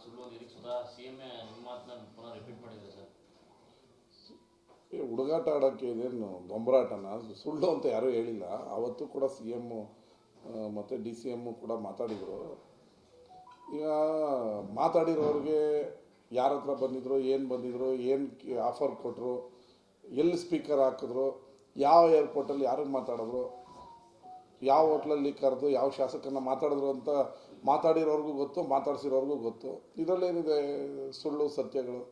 ಸುಳ್ಳು ನಿರೀಕ್ಷೆ ಸ್ವತಃ CM ನಿಮ್ಮ ಮಾತನ್ನ ಪುನಃ ರಿಪೀಟ್ ಮಾಡಿದ್ದಾರೆ ಸರ್. ಹುಡುಗಾಟ ಆಡೋಕ್ಕೆ ಇದೇನು ಬೊಂಬರಾಟನ, ಸುಳ್ಳು ಅಂತ ಯಾರೂ ಹೇಳಿಲ್ಲ. ಅವತ್ತು ಕೂಡ CM ಮತ್ತು DCM ಕೂಡ ಮಾತಾಡಿದರು. ಈಗ ಮಾತಾಡಿರೋರಿಗೆ ಯಾರ ಹತ್ರ ಬಂದಿದ್ರು, ಏನು ಬಂದಿದ್ರು, ಏನು ಆಫರ್ ಕೊಟ್ಟರು, ಎಲ್ಲಿ ಸ್ಪೀಕರ್ ಹಾಕಿದ್ರು, ಯಾವ ಏರ್ಪೋರ್ಟಲ್ಲಿ ಯಾರಿಗೆ ಮಾತಾಡಿದ್ರು, ಯಾವ ಹೋಟ್ಲಲ್ಲಿ ಕರೆದು ಯಾವ ಶಾಸಕರನ್ನ ಮಾತಾಡಿದ್ರು ಅಂತ ಮಾತಾಡಿರೋರ್ಗೂ ಗೊತ್ತು, ಮಾತಾಡ್ಸಿರೋರ್ಗೂ ಗೊತ್ತು. ಇದರಲ್ಲೇನಿದೆ ಸುಳ್ಳು ಸತ್ಯಗಳು?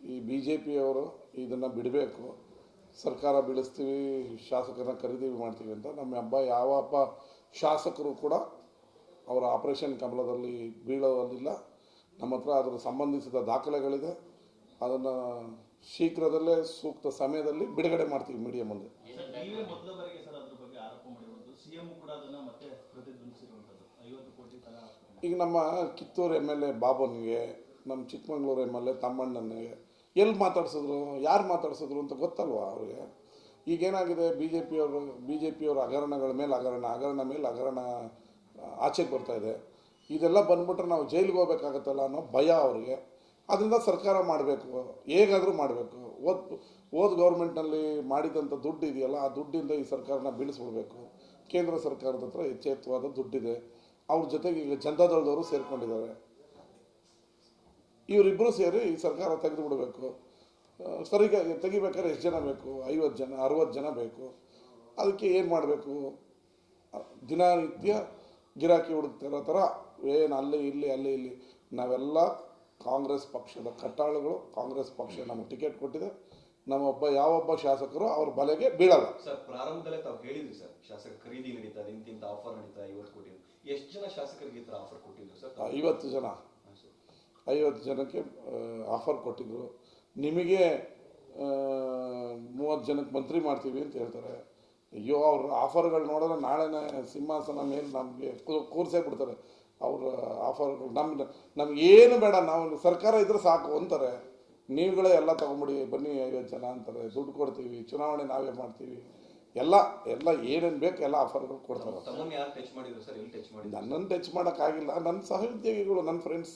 ಈ BJP ಅವರು ಇದನ್ನು ಬಿಡಬೇಕು. ಸರ್ಕಾರ ಬೀಳಿಸ್ತೀವಿ, ಶಾಸಕರನ್ನ ಖರೀದಿ ಮಾಡ್ತೀವಿ ಅಂತ ಯಾವ ಶಾಸಕರು ಕೂಡ ಅವರ ಆಪರೇಷನ್ ಕಮಲದಲ್ಲಿ ಬೀಳೋದಿಲ್ಲ. ನಮ್ಮ ಹತ್ರ ಅದರ ಸಂಬಂಧಿಸಿದ ದಾಖಲೆಗಳಿದೆ. ಅದನ್ನು ಶೀಘ್ರದಲ್ಲೇ ಸೂಕ್ತ ಸಮಯದಲ್ಲಿ ಬಿಡುಗಡೆ ಮಾಡ್ತೀವಿ ಮೀಡಿಯಾ ಮುಂದೆ. ಈಗ ನಮ್ಮ ಕಿತ್ತೂರು MLA ಬಾಬುನಿಗೆ, ನಮ್ಮ ಚಿಕ್ಕಮಗಳೂರು MLA ತಮ್ಮಣ್ಣನಿಗೆ ಎಲ್ಲಿ ಮಾತಾಡ್ಸಿದ್ರು, ಯಾರು ಮಾತಾಡ್ಸಿದ್ರು ಅಂತ ಗೊತ್ತಲ್ವ ಅವ್ರಿಗೆ? ಈಗೇನಾಗಿದೆ, ಬಿ ಜೆ ಪಿಯವರು ಹಗರಣಗಳ ಮೇಲೆ ಹಗರಣ ಮೇಲೆ ಹಗರಣ ಆಚೆಗೆ ಬರ್ತಾಯಿದೆ. ಇದೆಲ್ಲ ಬಂದ್ಬಿಟ್ರೆ ನಾವು ಜೈಲಿಗೆ ಹೋಗ್ಬೇಕಾಗತ್ತಲ್ಲ ಅನ್ನೋ ಭಯ ಅವ್ರಿಗೆ. ಅದರಿಂದ ಸರ್ಕಾರ ಮಾಡಬೇಕು, ಹೇಗಾದರೂ ಮಾಡಬೇಕು. ಓದ್ ಗೌರ್ಮೆಂಟ್ನಲ್ಲಿ ಮಾಡಿದಂಥ ದುಡ್ಡು ಇದೆಯಲ್ಲ, ಆ ದುಡ್ಡಿಂದ ಈ ಸರ್ಕಾರನ ಬೀಳಿಸ್ಬಿಡ್ಬೇಕು. ಕೇಂದ್ರ ಸರ್ಕಾರದ ಹತ್ರ ಎಚ್ಚೆತ್ತವಾದ ದುಡ್ಡಿದೆ. ಅವ್ರ ಜೊತೆಗೆ ಈಗ ಜನತಾದಳದವರು ಸೇರಿಕೊಂಡಿದ್ದಾರೆ. ಇವರಿಬ್ಬರು ಸೇರಿ ಈ ಸರ್ಕಾರ ತೆಗೆದು ಬಿಡಬೇಕು. ತೆಗಿಬೇಕಾದ್ರೆ ಎಷ್ಟು ಜನ ಬೇಕು? 50 ಜನ 60 ಜನ ಬೇಕು. ಅದಕ್ಕೆ ಏನು ಮಾಡಬೇಕು? ದಿನನಿತ್ಯ ಗಿರಾಕಿ ಹುಡುಕ್ತಿರೋ ಥರ ಏನು ಅಲ್ಲಿ ಇಲ್ಲಿ ನಾವೆಲ್ಲ ಕಾಂಗ್ರೆಸ್ ಪಕ್ಷದ ಕಟ್ಟಾಳುಗಳು. ಕಾಂಗ್ರೆಸ್ ಪಕ್ಷ ನಮಗೆ ಟಿಕೆಟ್ ಕೊಟ್ಟಿದೆ. ಯಾವೊಬ್ಬ ಶಾಸಕರು ಅವ್ರ ಬಲೆಗೆ ಬೀಳಲ್ಲ. ಸರ್, ಪ್ರಾರಂಭದಲ್ಲೇ ತಾವು ಹೇಳಿದ್ರಿ ಸರ್, ಶಾಸಕ ಖರೀದಿ ನಡೀತಾರೆ, ಇಂತಿಂತ ಆಫರ್ ನಡೀತಾರೆ, 50 ಕೋಟಿ. ಎಷ್ಟು ಜನ ಶಾಸಕರಿಗೆ ಈ ಥರ ಆಫರ್ ಕೊಟ್ಟಿದ್ರು ಸರ್? 50 ಜನ 50 ಜನಕ್ಕೆ ಆಫರ್ ಕೊಟ್ಟಿದ್ರು. ನಿಮಗೆ 30 ಜನಕ್ಕೆ ಮಂತ್ರಿ ಮಾಡ್ತೀವಿ ಅಂತ ಹೇಳ್ತಾರೆ. ಅಯ್ಯೋ, ಅವ್ರ ಆಫರ್ಗಳು ನೋಡಿದ್ರೆ ನಾಳೆನೇ ಸಿಂಹಾಸನ ಮೇಲೆ ನಮಗೆ ಕೂರ್ಸೇ ಬಿಡ್ತಾರೆ. ಅವ್ರ ಆಫರ್ಗಳು ನಮಗೇನು ಬೇಡ, ನಾವು ಸರ್ಕಾರ ಇದ್ರೆ ಸಾಕು ಅಂತಾರೆ. ನೀವುಗಳೇ ಎಲ್ಲ ತೊಗೊಂಬಿಡಿ, ಬನ್ನಿ 50 ಜನ ಅಂತಾರೆ. ದುಡ್ಡು ಕೊಡ್ತೀವಿ, ಚುನಾವಣೆ ನಾವೇ ಮಾಡ್ತೀವಿ, ಎಲ್ಲ ಏನೇನು ಬೇಕು ಎಲ್ಲ ಆಫರ್ಗಳು ಕೊಡ್ತಾರೆ. ನನ್ನನ್ನು ಟಚ್ ಮಾಡೋಕ್ಕಾಗಿಲ್ಲ. ನನ್ನ ಸಹೋದ್ಯೋಗಿಗಳು, ನನ್ನ ಫ್ರೆಂಡ್ಸ್,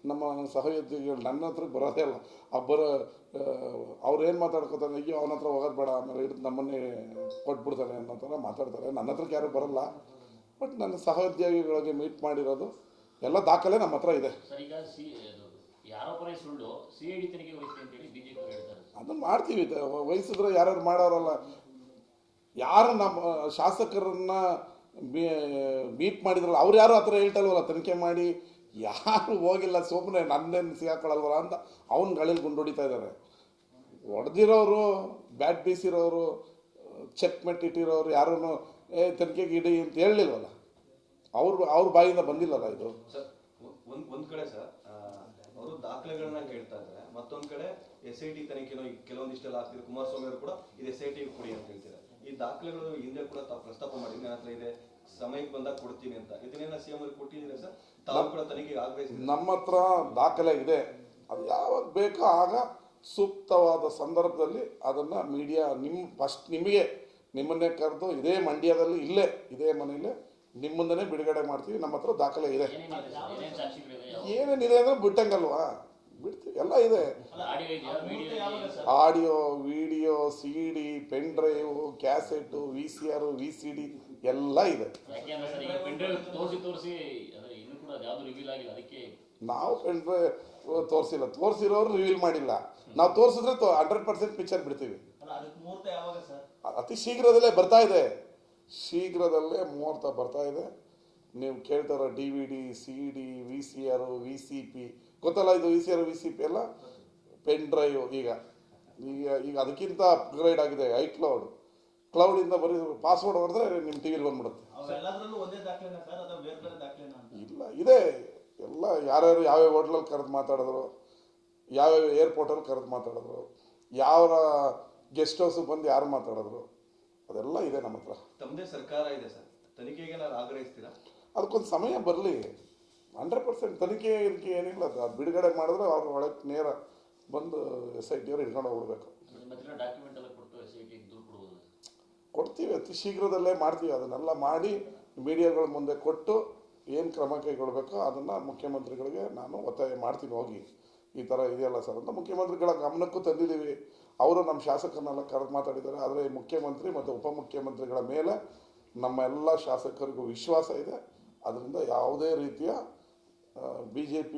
ನಮ್ಮ ಸಹೋದ್ಯೋಗಿಗಳು ನನ್ನ ಹತ್ರಕ್ಕೆ ಬರೋದೇ ಇಲ್ಲ. ಅವ್ರು ಏನು ಮಾತಾಡ್ಕೋತಾರೆ, ಅಯ್ಯೋ ಅವನ ಹತ್ರ ಹೋಗೋದು ಬೇಡ, ಆಮೇಲೆ ಹಿಡಿದು ನಮ್ಮನ್ನೇ ಕೊಟ್ಬಿಡ್ತಾರೆ ಅನ್ನೋ ಥರ ಮಾತಾಡ್ತಾರೆ. ನನ್ನ ಹತ್ರಕ್ಕೆ ಯಾರೂ ಬರೋಲ್ಲ. ಬಟ್ ನನ್ನ ಸಹೋದ್ಯೋಗಿಗಳಿಗೆ ಮೀಟ್ ಮಾಡಿರೋದು ಎಲ್ಲ ದಾಖಲೆ ನಮ್ಮ ಹತ್ರ ಇದೆ. ಅದನ್ನು ಮಾಡ್ತೀವಿ, ವಹಿಸಿದ್ರೆ ಯಾರು ಮಾಡೋರಲ್ಲ. ಯಾರು ನಮ್ಮ ಶಾಸಕರನ್ನ ಮೀಟ್ ಮಾಡಿದ್ರಲ್ಲ ಅವ್ರು ಯಾರು ಆ ಥರ ಹೇಳ್ತಲ್ವಲ್ಲ, ತನಿಖೆ ಮಾಡಿ ಯಾರು ಹೋಗಿಲ್ಲ, ಸುಮ್ಮನೆ ನನ್ನೇನು ಸಿಗಾಕೊಳ್ಳಲ್ವಲ್ಲ ಅಂತ ಅವನ ಗಳಿಲಿ ಗುಂಡೊಡಿತಾ ಇದ್ದಾರೆ. ಹೊಡೆದಿರೋರು, ಬ್ಯಾಟ್ ಬೀಸಿರೋರು, ಚೆಕ್ ಮೆಟ್ಟಿಟ್ಟಿರೋರು ಯಾರೂ ತನಿಖೆಗೆ ಇಡಿ ಅಂತ ಹೇಳಲಿಲ್ವಲ್ಲ. ಅವ್ರ ಬಾಯಿಂದ ಬಂದಿಲ್ಲಲ್ಲ ಇದು. ಸರ್, ಒಂದ್ ಕಡೆ ಸರ್ ಅವರು ದಾಖಲೆಗಳನ್ನ ಕೇಳ್ತಾ ಇದ್ದಾರೆ, ಮತ್ತೊಂದ್ ಕಡೆ SIT ತನಿಖೆನೋ ಕೆಲವೊಂದಿಷ್ಟೆಲ್ಲ ಆಗ್ತಿದೆ. ಕುಮಾರಸ್ವಾಮಿ ಅವರು ಕೂಡ ಇದು SIT ಕೊಡಿ ಅಂತ ಹೇಳ್ತಾರೆ. ಈ ದಾಖಲೆಗಳು ಹಿಂದೆ ಕೂಡ ತಾವು ಪ್ರಸ್ತಾಪ ಮಾಡಿ ನನ್ನ ಹತ್ರ ಇದೆ, ಸಮಯಕ್ಕೆ ಬಂದಾಗ ಕೊಡ್ತೀನಿ ಅಂತ. ಇದನ್ನೇನ CM ಅವ್ರಿಗೆ ಕೊಟ್ಟಿದ್ದೀರಾ ಸರ್? ತಾವು ಕೂಡ ತನಿಖೆಗೆ ಆಗ್ಬೇಕು. ನಮ್ಮ ಹತ್ರ ದಾಖಲೆ ಇದೆ. ಅದು ಯಾವಾಗ ಬೇಕೋ ಆಗ ಸೂಕ್ತವಾದ ಸಂದರ್ಭದಲ್ಲಿ ಅದನ್ನು ಮೀಡಿಯಾ ಫಸ್ಟ್ ನಿಮ್ಮನ್ನೇ ಕರೆದು ಇದೇ ಮಂಡ್ಯದಲ್ಲಿ ಇದೇ ಮನೆಯಲ್ಲೇ ನಿಮ್ಮ ಮುಂದೆನೇ ಬಿಡುಗಡೆ ಮಾಡ್ತೀವಿ. ನಮ್ಮ ಹತ್ರ ದಾಖಲೆ ಇದೆ. ಏನೇನಿದೆ ಅಂದರೆ ಬಿಟ್ಟಂಗಲ್ವಾ, ಬಿಡ್ತೀವಿ. ಎಲ್ಲ ಇದೆ. Audio, video, CD, pen drive, cassette, VCR, VCD ಎಲ್ಲ ಇದೆ. ನಾವು ಪೆನ್ ಡ್ರೈವ್ ತೋರಿಸಿಲ್ಲ, ತೋರಿಸಿರೋರು ರಿವೀಲ್ ಮಾಡಿಲ್ಲ. ನಾವು ತೋರಿಸಿದ್ರೆ 100% ಪಿಕ್ಚರ್ ಬಿಡ್ತೀವಿ. ಅತಿ ಶೀಘ್ರದಲ್ಲೇ ಬರ್ತಾ ಇದೆ. ಶೀಘ್ರದಲ್ಲೇ ಮುಹೂರ್ತ ಬರ್ತಾ ಇದೆ. ನೀವು ಕೇಳ್ತಾರೋ DVD, CD, VCR, VCP ಗೊತ್ತಲ್ಲ. ಇದು VCR, VCP ಎಲ್ಲ ಪೆನ್ ಡ್ರೈವ್. ಈಗ ಅದಕ್ಕಿಂತ ಅಪ್ಗ್ರೇಡ್ ಆಗಿದೆ. ಕ್ಲೌಡಿಂದ ಬರೀ ಪಾಸ್ವರ್ಡ್ ಹೊಡೆದ್ರೆ ನಿಮ್ಮ ಟಿವಿಲಿ ಬಂದ್ಬಿಡುತ್ತೆ. ಇಲ್ಲ, ಇದೆ ಎಲ್ಲ. ಯಾರ್ಯಾರು ಯಾವ್ಯಾವ ಹೋಟ್ಲಲ್ಲಿ ಕರೆದು ಮಾತಾಡಿದ್ರು, ಯಾವ್ಯಾವ ಏರ್ಪೋರ್ಟಲ್ಲಿ ಕರೆದು ಮಾತಾಡಿದ್ರು, ಯಾವ ಗೆಸ್ಟ್ ಹೌಸ್ ಬಂದು ಯಾರು ಮಾತಾಡಿದ್ರು, ಅದೆಲ್ಲ ಇದೆ ನಮ್ಮ ಹತ್ರ. ತಮ್ಮದೇ ಸರ್ಕಾರ ಇದೆ ಸರ್, ತನಿಖೆಗೆ ಆಗ್ರಹಿಸ್ತೀರಾ? ಅದಕ್ಕೊಂದು ಸಮಯ ಬರಲಿ. 100% ತನಿಖೆ ಏನಿಲ್ಲ. ಅದು ಬಿಡುಗಡೆ ಮಾಡಿದ್ರೆ ಅವ್ರ ಒಳಗೆ ನೇರ ಬಂದು SIT ಅವರು ಹಿಡ್ಕೊಂಡು ಹೋಗ್ಬಿಡ್ಬೇಕು. ಕೊಡ್ತೀವಿ, ಅತಿ ಶೀಘ್ರದಲ್ಲೇ ಮಾಡ್ತೀವಿ. ಅದನ್ನೆಲ್ಲ ಮಾಡಿ ಮೀಡಿಯಾಗಳ ಮುಂದೆ ಕೊಟ್ಟು ಏನು ಕ್ರಮ ಕೈಗೊಳ್ಳಬೇಕೋ ಅದನ್ನು ಮುಖ್ಯಮಂತ್ರಿಗಳಿಗೆ ನಾನು ಒತ್ತಾಯ ಮಾಡ್ತೀನಿ, ಹೋಗಿ ಈ ಥರ ಇದೆಯಲ್ಲ ಸರ್ ಅಂತ ಮುಖ್ಯಮಂತ್ರಿಗಳ ಗಮನಕ್ಕೂ ತಂದಿದ್ದೀವಿ. ಅವರು ನಮ್ಮ ಶಾಸಕರನ್ನೆಲ್ಲ ಕರೆದು ಮಾತಾಡಿದ್ದಾರೆ. ಆದರೆ ಮುಖ್ಯಮಂತ್ರಿ ಮತ್ತು ಉಪಮುಖ್ಯಮಂತ್ರಿಗಳ ಮೇಲೆ ನಮ್ಮ ಎಲ್ಲ ಶಾಸಕರಿಗೂ ವಿಶ್ವಾಸ ಇದೆ. ಅದರಿಂದ ಯಾವುದೇ ರೀತಿಯ BJP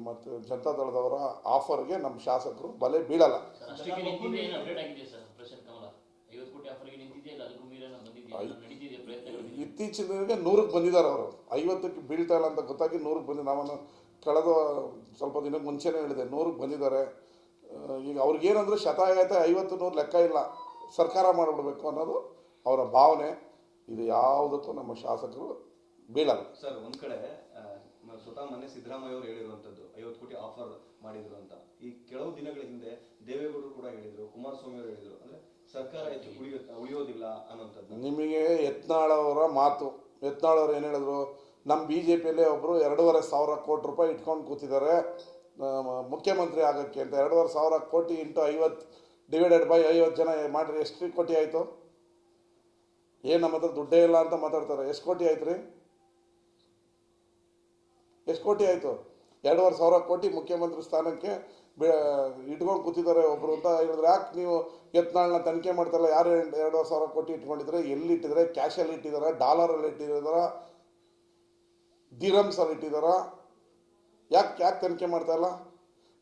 ಮತ್ತು ಜನತಾದಳದವರ ಆಫರ್ಗೆ ನಮ್ಮ ಶಾಸಕರು ಬಲೆ ಬೀಳಲ್ಲ. ಅಷ್ಟಕ್ಕೆ ನಿಂತಿದೆ, ಏನು ಅಪ್ಡೇಟ್ ಆಗಿದೆ ಸರ್ ಆಪರೇಷನ್ ಕಮಲ 50 ಕೋಟಿ ಆಫರ್ಗೆ ನಿಂತಿದೆ, ಇಲ್ಲ ಅದಕ್ಕೂ ಮೀರೇನ ಬಂದಿದೆಯಾ, ನಡೀತಿದೆ ಪ್ರಯತ್ನಗಳು? ಇತ್ತೀಚಿನ ದಿನಕ್ಕೆ 100ಕ್ಕೆ ಬಂದಿದ್ದಾರೆ. ಅವರು 50ಕ್ಕೆ ಬೀಳ್ತಾ ಇಲ್ಲ ಅಂತ ಗೊತ್ತಾಗಿ 100ಕ್ಕೆ ಬಂದಿದ್ದು. ನಾನು ಕಳೆದ ಸ್ವಲ್ಪ ದಿನಕ್ಕೆ ಮುಂಚೆನೇ ಹೇಳಿದೆ 100ಕ್ಕೆ ಬಂದಿದ್ದಾರೆ. ಈಗ ಅವ್ರಿಗೇನಂದ್ರೆ ಶತಾಯಗತೆ 50-100 ಲೆಕ್ಕ ಇಲ್ಲ, ಸರ್ಕಾರ ಮಾಡಿಬಿಡ್ಬೇಕು ಅನ್ನೋದು ಅವರ ಭಾವನೆ. ಇದು ಯಾವುದಕ್ಕೂ ನಮ್ಮ ಶಾಸಕರು ಬೀಳಲ್ಲ ಸರ್. ಒಂದ್ ಕಡೆ ಸ್ವತಃ ಮೊನ್ನೆ ಸಿದ್ದರಾಮಯ್ಯ ಅವರು ಹೇಳಿರುವಂತದ್ದು 50 ಕೋಟಿ ಆಫರ್ ಮಾಡಿದ್ರು ಅಂತ. ಈ ಕೆಲವು ದಿನಗಳ ಹಿಂದೆ ದೇವೇಗೌಡರು ಕೂಡ ಹೇಳಿದ್ರು, ಕುಮಾರಸ್ವಾಮಿ ಅವರು ಹೇಳಿದ್ರು, ಅಂದ್ರೆ ಸರ್ಕಾರ ಹೆಚ್ಚು ಉಳಿಯೋದಿಲ್ಲ ಅನ್ನೋಂಥದ್ದು. ನಿಮಗೆ ಯತ್ನಾಳ್ ಅವರ ಮಾತು, ಯತ್ನಾಳ್ ಅವರು ಏನು ಹೇಳಿದ್ರು, ನಮ್ಮ BJPಯಲ್ಲೇ ಒಬ್ಬರು 2,500 ಕೋಟಿ ರೂಪಾಯಿ ಇಟ್ಕೊಂಡು ಕೂತಿದ್ದಾರೆ ಮುಖ್ಯಮಂತ್ರಿ ಆಗೋಕ್ಕೆ ಅಂತ. 2,500 ಕೋಟಿ ಇಂಟು 50 ಡಿವೈಡೆಡ್ ಬೈ 50 ಜನ ಮಾಡಿರಿ, ಎಷ್ಟು ಕೋಟಿ ಆಯಿತು? ಏನು ನಮ್ಮ ಹತ್ರ ದುಡ್ಡೇ ಇಲ್ಲ ಅಂತ ಮಾತಾಡ್ತಾರೆ. ಎಷ್ಟು ಕೋಟಿ ಆಯ್ತು ರೀ? ಎಷ್ಟು ಕೋಟಿ ಆಯಿತು? 2,500 ಕೋಟಿ ಮುಖ್ಯಮಂತ್ರಿ ಸ್ಥಾನಕ್ಕೆ ಇಟ್ಕೊಂಡು ಕೂತಿದ್ದಾರೆ ಒಬ್ಬರು ಅಂತ ಹೇಳಿದ್ರೆ, ಯಾಕೆ ನೀವು ಯತ್ನಾಳ್ನ ತನಿಖೆ ಮಾಡ್ತಾರಲ್ಲ? ಯಾರು 2,500 ಕೋಟಿ ಇಟ್ಕೊಂಡಿದ್ರೆ, ಎಲ್ಲಿ ಇಟ್ಟಿದ್ದಾರೆ? ಕ್ಯಾಶಲ್ಲಿ ಇಟ್ಟಿದ್ದಾರೆ, ಡಾಲರಲ್ಲಿ ಇಟ್ಟಿದ್ದಾರ, ದಿರಮ್ಸಲ್ಲಿ ಇಟ್ಟಿದ್ದಾರ? ಯಾಕೆ ತನಿಖೆ ಮಾಡ್ತಾ ಇಲ್ಲ?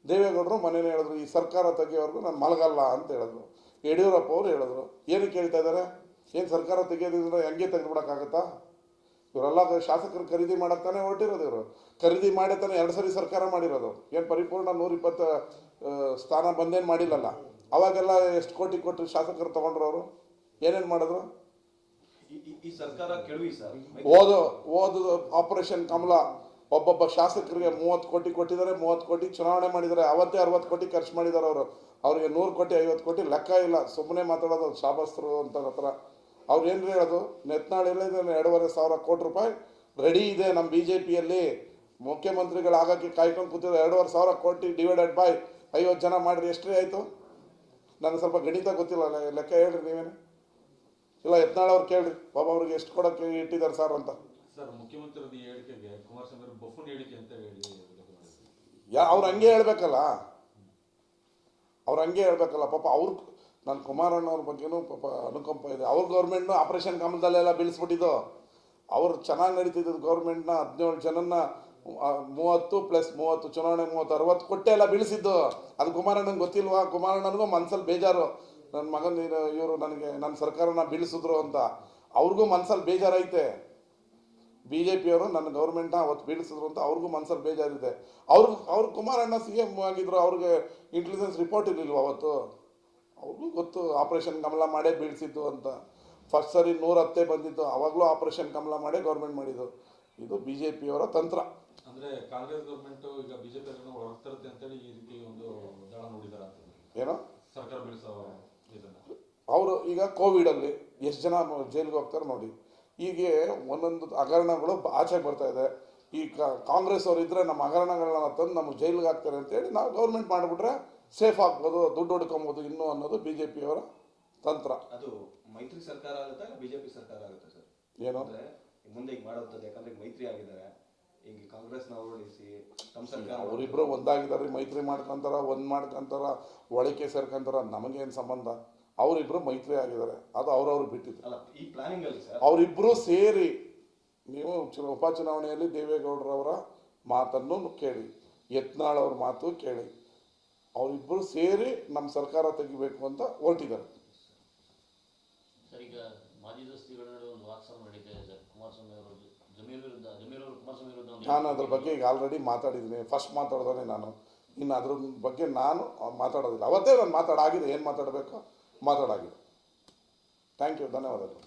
ದೇವೇಗೌಡರು ಮನೇಲಿ ಹೇಳಿದ್ರು, ಈ ಸರ್ಕಾರ ತೆಗಿಯೋವರೆಗೂ ನಾನು ಮಲಗಲ್ಲ ಅಂತ ಹೇಳಿದ್ರು. ಯಡಿಯೂರಪ್ಪ ಅವರು ಹೇಳಿದ್ರು. ಏನಕ್ಕೆ ಹೇಳ್ತಾ ಇದ್ದಾರೆ? ಏನು ಸರ್ಕಾರ ತೆಗಿಯೋದ್ರಿಂದ ಹೆಂಗೆ ತೆಗೆದುಬಿಡೋಕ್ಕಾಗತ್ತಾ? ಇವರೆಲ್ಲ ಶಾಸಕರು ಖರೀದಿ ಮಾಡಕ್ಕೆ ತಾನೇ ಹೊರಟಿರೋದು. ಇವರು ಖರೀದಿ ಮಾಡಿ ತಾನೇ 2 ಸರಿ ಸರ್ಕಾರ ಮಾಡಿರೋದು. ಏನು ಪರಿಪೂರ್ಣ 120 ಸ್ಥಾನ ಬಂದೇನು ಮಾಡಿಲ್ಲಲ್ಲ. ಅವಾಗೆಲ್ಲ ಎಷ್ಟು ಕೋಟಿ ಕೊಟ್ಟು ಶಾಸಕರು ತೊಗೊಂಡ್ರು? ಅವರು ಏನೇನು ಮಾಡಿದ್ರು? ಈ ಸರ್ಕಾರ ಕೆಡವಿ ಸರ್. ಓದು ಆಪರೇಷನ್ ಕಮಲ ಒಬ್ಬೊಬ್ಬ ಶಾಸಕರಿಗೆ 30 ಕೋಟಿ ಕೊಟ್ಟಿದ್ದಾರೆ, 30 ಕೋಟಿ ಚುನಾವಣೆ ಮಾಡಿದ್ದಾರೆ. ಅವತ್ತೇ 60 ಕೋಟಿ ಖರ್ಚು ಮಾಡಿದ್ದಾರೆ ಅವರು. ಅವರಿಗೆ 100 ಕೋಟಿ 50 ಕೋಟಿ ಲೆಕ್ಕ ಇಲ್ಲ, ಸುಮ್ಮನೆ ಮಾತಾಡೋದು ಶಾಬಸ್ತರು ಅಂತ ಹತ್ರ. ಅವ್ರು ಏನು ಹೇಳೋದು? ಯತ್ನಾಳ್ ಹೇಳಿದ್ರೆ 2,500 ಕೋಟಿ ರೂಪಾಯಿ ರೆಡಿ ಇದೆ ನಮ್ಮ BJPಯಲ್ಲಿ, ಮುಖ್ಯಮಂತ್ರಿಗಳಾಗೋಕ್ಕೆ ಕಾಯ್ಕೊಂಡು ಕೂತಿದ್ದಾರೆ. 2,500 ಕೋಟಿ ಡಿವೈಡೆಡ್ ಬೈ 50 ಜನ ಮಾಡಿರಿ, ಎಷ್ಟು ಆಯಿತು? ನನಗೆ ಸ್ವಲ್ಪ ಗಣಿತ ಗೊತ್ತಿಲ್ಲ, ಲೆಕ್ಕ ಹೇಳ್ರಿ ನೀವೇನು. ಇಲ್ಲ ಯತ್ನಾಳ್ ಅವ್ರು ಕೇಳ್ರಿ, ಒಬ್ಬೊಬ್ರಿಗೆ ಎಷ್ಟು ಕೊಡೋಕ್ಕೆ ಇಟ್ಟಿದ್ದಾರೆ ಸರ್ ಅಂತ. ಸರ್, ಮುಖ್ಯಮಂತ್ರಿ ಹೇಳಿಕೆಗೆ ಕುಮಾರಸ್ವಾಮಿ ಬಫೂನ್ ಹೇಳಿಕೆ ಅಂತ ಹೇಳಿ ಅವ್ರು ಹಂಗೆ ಹೇಳ್ಬೇಕಲ್ಲ, ಪಾಪ ಅವ್ರು. ನಾನು ಕುಮಾರಣ್ಣವ್ರ ಬಗ್ಗೆನೂ ಪಾಪ ಅನುಕಂಪ ಇದೆ. ಅವ್ರ ಗೌರ್ಮೆಂಟ್ನು ಆಪರೇಷನ್ ಕಮಲದಲ್ಲೆಲ್ಲ ಬೀಳಿಸ್ಬಿಟ್ಟಿದ್ದು. ಅವ್ರು ಚೆನ್ನಾಗಿ ನಡೀತಿದ್ದು ಗೌರ್ಮೆಂಟ್ನ 17 ಜನನ್ನ 30 + 30 ಚುನಾವಣೆ 30 60 ಕೊಟ್ಟೆ ಎಲ್ಲ ಬೀಳಿಸಿದ್ದು. ಅದು ಕುಮಾರಣ್ಣಂಗೆ ಗೊತ್ತಿಲ್ವಾ? ಕುಮಾರಣ್ಣನಿಗೂ ಮನ್ಸಲ್ಲಿ ಬೇಜಾರು, ನನ್ನ ಮಗನ ಇವರು ನನಗೆ ನನ್ನ ಸರ್ಕಾರನ ಬೀಳಿಸಿದ್ರು ಅಂತ. ಅವ್ರಿಗೂ ಮನ್ಸಲ್ಲಿ ಬೇಜಾರೈತೆ. BJPಯವರು ನನ್ನ ಗೌರ್ಮೆಂಟ್ನ ಅವತ್ತು ಬೀಳಿಸಿದ್ರು ಅಂತ ಅವ್ರಿಗೂ ಮನ್ಸಲ್ಲಿ ಬೇಜಾರಿದೆ. ಅವ್ರು ಕುಮಾರಣ್ಣ CM ಆಗಿದ್ರು, ಅವ್ರಿಗೆ ಇಂಟೆಲಿಜೆನ್ಸ್ ರಿಪೋರ್ಟ್ ಇರಲಿಲ್ವ ಅವತ್ತು? ಅವ್ರಿಗೂ ಗೊತ್ತು ಆಪರೇಷನ್ ಕಮಲ ಮಾಡೇ ಬೀಳಿಸಿದ್ದು ಅಂತ. ಫಸ್ಟ್ ಸರಿ 110 ಬಂದಿದ್ದು, ಅವಾಗಲೂ ಆಪರೇಷನ್ ಕಮಲ ಮಾಡೇ ಗೌರ್ಮೆಂಟ್ ಮಾಡಿದ್ದು. ಇದು BJPಯವರ ತಂತ್ರ. ಅಂದ್ರೆ ಕಾಂಗ್ರೆಸ್ ಗೌರ್ಮೆಂಟ್ ಈಗ BJP ಹೊರತರುತ್ತೆ ಅಂತೇಳಿ ಈ ರೀತಿ ಒಂದು ದಳ ನೋಡಿದಾರ ಅಂತ. ಏನೋ ಸರ್ಕಾರ ಬೀಳಿಸೋ ಇದನ್ನ ಅವರು ಈಗ ಕೋವಿಡಲ್ಲಿ ಎಷ್ಟು ಜನ ಜೈಲಿಗೆ ಹೋಗ್ತಾರೆ ನೋಡಿ. ಹೀಗೆ ಒಂದೊಂದು ಹಗರಣಗಳು ಆಚೆಗೆ ಬರ್ತಾ ಇದೆ. ಈ ಕಾಂಗ್ರೆಸ್ ಅವರು ಇದ್ರೆ ನಮ್ಮ ಹಗರಣಗಳನ್ನ ತಂದು ನಮಗೆ ಜೈಲಿಗೆ ಹಾಕ್ತಾರೆ ಅಂತೇಳಿ ನಾವು ಗೌರ್ಮೆಂಟ್ ಮಾಡಿಬಿಟ್ರೆ ಸೇಫ್ ಆಗ್ಬೋದು, ದುಡ್ಡು ಹೊಡ್ಕೊಬೋದು ಇನ್ನೂ ಅನ್ನೋದು BJPಯವರ ತಂತ್ರ. ಅದು ಮೈತ್ರಿ ಸರ್ಕಾರ ಆಗುತ್ತಾ ಇಲ್ಲ BJP ಸರ್ಕಾರ ಆಗುತ್ತೆ ಸರ್? ಏನು ಅಂದ್ರೆ ಮುಂದೆ ಈಗ ಮಾಡೋದು, ಯಾಕಂದ್ರೆ ಮೈತ್ರಿ ಆಗಿದ್ದಾರೆ, ಈಗ ಕಾಂಗ್ರೆಸ್ನ ಉರುಳಿಸಿ ತಮ್ಮ ಸರ್ಕಾರ ಅವರಿಬ್ರು ಒಂದಾಗಿದ್ದಾರೆ, ಮೈತ್ರಿ ಮಾಡ್ಕೊಂತಾರ, ಮಾಡ್ಕೊಂತಾರ, ಒಳಕೆ ಸೇರ್ಕೊಂತಾರ, ನಮಗೇನು ಸಂಬಂಧ? ಅವರಿಬ್ರು ಮೈತ್ರಿ ಆಗಿದ್ದಾರೆ, ಅದು ಅವ್ರವ್ರು ಬಿಟ್ಟಿದ್ದು. ಅಲ್ಲ, ಈ ಪ್ಲಾನಿಂಗ್ ಅಲ್ಲಿ ಸರ್ ಅವರಿಬ್ರು ಸೇರಿ ನೀವು ಉಪಚುನಾವಣೆಯಲ್ಲಿ ದೇವೇಗೌಡರವರ ಮಾತನ್ನು ಕೇಳಿ, ಯತ್ನಾಳ್ ಅವ್ರ ಮಾತು ಕೇಳಿ, ಅವರಿಬ್ಬರು ಸೇರಿ ನಮ್ಮ ಸರ್ಕಾರ ತೆಗಿಬೇಕು ಅಂತ ಹೊರಟಿದ್ದಾರೆ. ಸರ್, ಈಗ ಮಾಜಿ ದೋಸ್ತಿಗಳ ನಡುವೆ ಒಂದು ವಾಕ್ಸಮರ ನಡೀತಾ ಇದೆ ಸರ್. ಕುಮಾರಸ್ವಾಮಿ ಅವರು ಜಮೀರ್ ಅವರು ಕುಮಾರಸ್ವಾಮಿ ವಿರುದ್ಧ ನಾನು ಅದ್ರ ಬಗ್ಗೆ ಈಗ ಆಲ್ರೆಡಿ ಮಾತಾಡಿದ್ದೀನಿ. ಫಸ್ಟ್ ಮಾತಾಡ್ದಾನೆ ನಾನು. ಇನ್ನು ಅದ್ರ ಬಗ್ಗೆ ನಾನು ಮಾತಾಡೋದಿಲ್ಲ. ಅವತ್ತೇ ನಾನು ಮಾತಾಡಾಗಿದೆ, ಏನು ಮಾತಾಡಬೇಕು ಮಾತಾಡಾಗಿದೆ. ಥ್ಯಾಂಕ್ ಯು, ಧನ್ಯವಾದಗಳು.